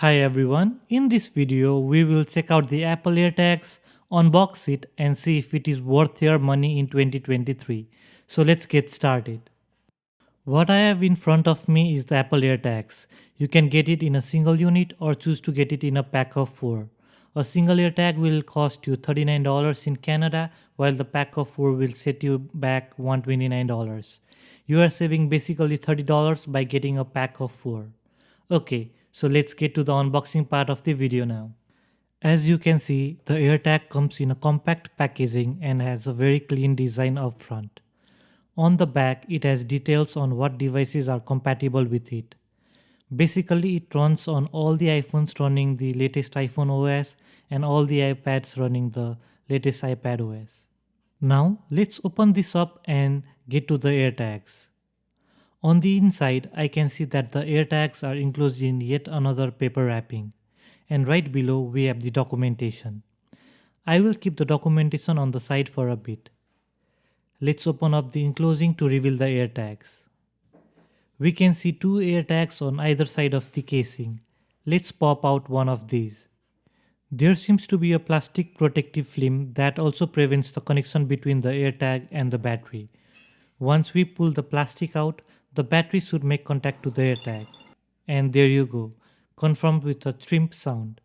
Hi everyone, in this video we will check out the Apple AirTags, unbox it and see if it is worth your money in 2023. So let's get started. What I have in front of me is the Apple AirTags. You can get it in a single unit or choose to get it in a pack of 4. A single AirTag will cost you $39 in Canada while the pack of 4 will set you back $129. You are saving basically $30 by getting a pack of 4. Okay, so let's get to the unboxing part of the video now. As you can see, the AirTag comes in a compact packaging and has a very clean design up front. On the back, it has details on what devices are compatible with it. Basically, it runs on all the iPhones running the latest iPhone OS and all the iPads running the latest iPad OS. Now, let's open this up and get to the AirTags. On the inside, I can see that the AirTags are enclosed in yet another paper wrapping. And right below, we have the documentation. I will keep the documentation on the side for a bit. Let's open up the enclosing to reveal the AirTags. We can see two AirTags on either side of the casing. Let's pop out one of these. There seems to be a plastic protective film that also prevents the connection between the AirTag and the battery. Once we pull the plastic out, the battery should make contact to the AirTag. And there you go, confirmed with a trimp sound.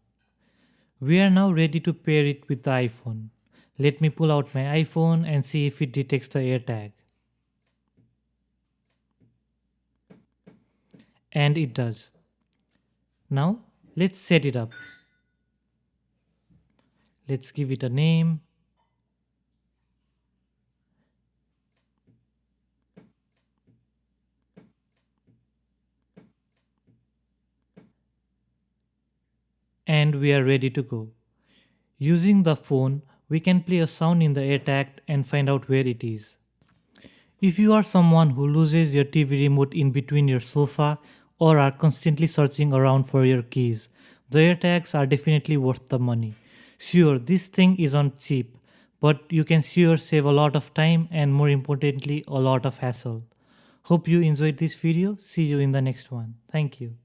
We are now ready to pair it with the iPhone. Let me pull out my iPhone and see if it detects the AirTag. And it does. Now, let's set it up. Let's give it a name. And we are ready to go. Using the phone, we can play a sound in the AirTag and find out where it is. If you are someone who loses your TV remote in between your sofa or are constantly searching around for your keys, the AirTags are definitely worth the money. Sure, this thing isn't cheap, but you can sure save a lot of time and more importantly, a lot of hassle. Hope you enjoyed this video. See you in the next one. Thank you.